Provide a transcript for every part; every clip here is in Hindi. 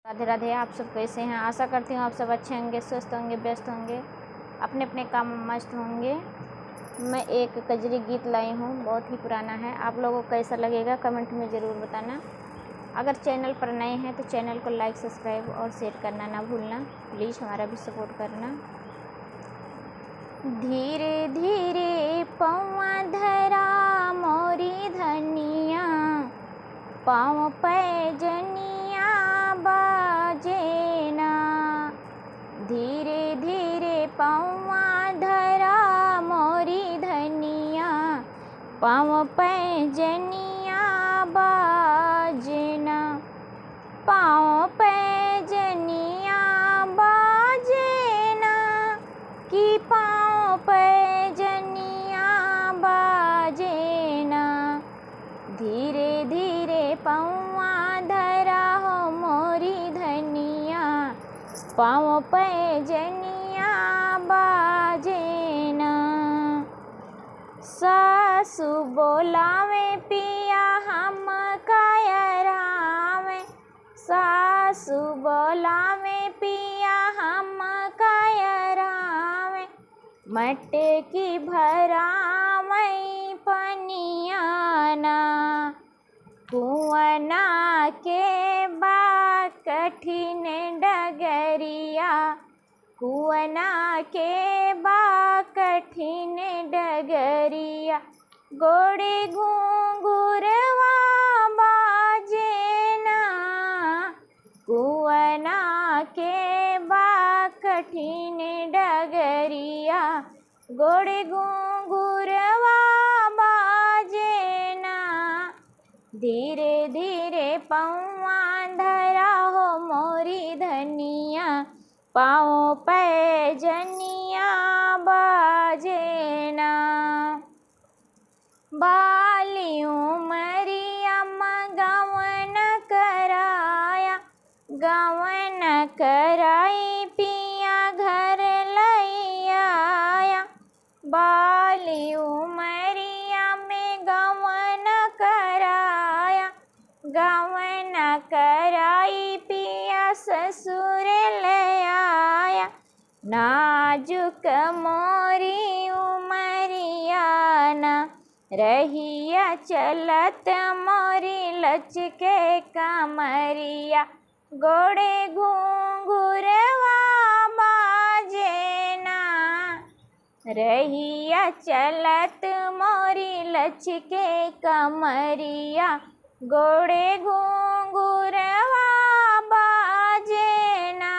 राधे राधे। आप सब कैसे हैं? आशा करती हूँ आप सब अच्छे होंगे, स्वस्थ होंगे, व्यस्त होंगे, अपने अपने काम में मस्त होंगे। मैं एक कजरी गीत लाई हूँ, बहुत ही पुराना है। आप लोगों को कैसा लगेगा कमेंट में ज़रूर बताना। अगर चैनल पर नए हैं तो चैनल को लाइक, सब्सक्राइब और शेयर करना ना भूलना। प्लीज़ हमारा भी सपोर्ट करना। धीरे धीरे पौआ धरा मोरी धनिया, पाँव पैजनिया बाजे ना। धीरे धीरे पौआ धरा मोरी धनिया, पाँव पैजनिया बाजे ना। पाँव पैजनिया बाजे ना, कि पाँव पैजनिया बाजे ना। धीरे धीरे पौआ धरा हो मोरी धनिया, पाँव पैजनिया बाजे ना। सासु बोलावे पिया हम कायरावे, सासु बोलावे पिया हम कायरावे। मटकी भरावई पनिया ना, कुआना के बा कठिन डगरिया, कुआना के बा कठिन डगरिया। गोड़े घुंघुरवा बाजे ना, कुआना के बा कठिन डगरिया। गोड़े घुंघुरवा बाजे ना। धीरे धीरे पौआ धरा हो मोरी धनिया, पाँव पैजनिया बाजे ना। बाली उमरिया गवन कराया, गवन कराई पिया घर लई आया। बाली उमरिया में गवन कराया, गवन कराई पिया ससुर ले आया। नाजुक मोरी उमरिया ना, रहिया चलत मोरी लचके कमरिया। गोड़े घुंघुरवा बाजे ना, रहिया चलत मोरी लचके कमरिया। गोड़े घुंघुरवा बाजे ना।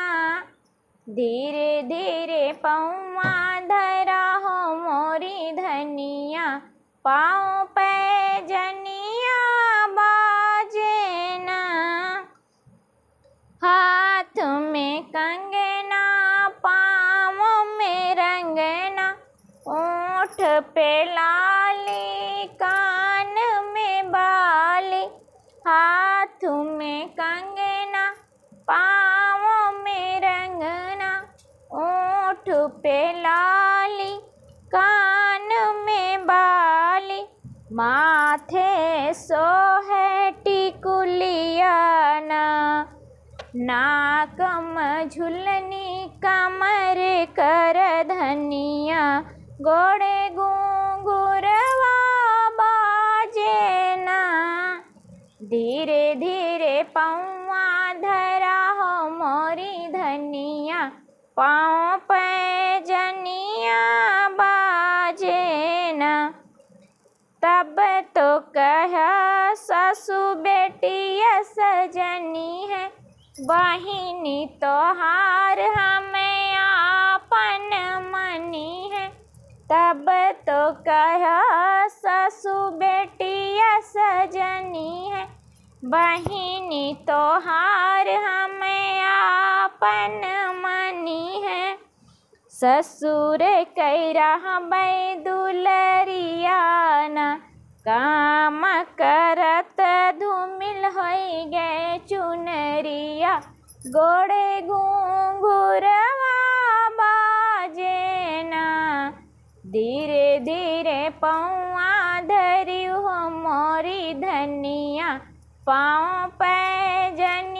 धीरे धीरे पौआ धरा हो मोरी धनिया, पाँव पैजनिया बाजे ना। हाथ में कंगना, पाँव में रंगना, ओठ पे लाली, कान में बाली। हाथ में कंगना, पाँव में रंगना, ओठ पे लाली, कान में बाली। माथे सोहे टिकुलिया ना, नाक में झुलनी, कमर कर धनिया। गोड़े घुंघुरवा बाजे ना। धीरे धीरे पौआ धरा हो मोरी धनिया, पाँव पैजनिया बाजे ना। तब तो कहा सासु बेटिया सजनी है, बहिनी तोहार हमें आपन मनी है। तब तो कहा सासु बेटिया सजनी है, बहिनी तोहार हमें आपन मनी है। ससुर कैरा बै दुलरिया ना, काम करत धूमिल होई गे चुनरिया। गोड़े घुंघुरवा बाजे ना। धीरे धीरे पौआ धरी हो मोरी धनिया, पाँव पैजनिया।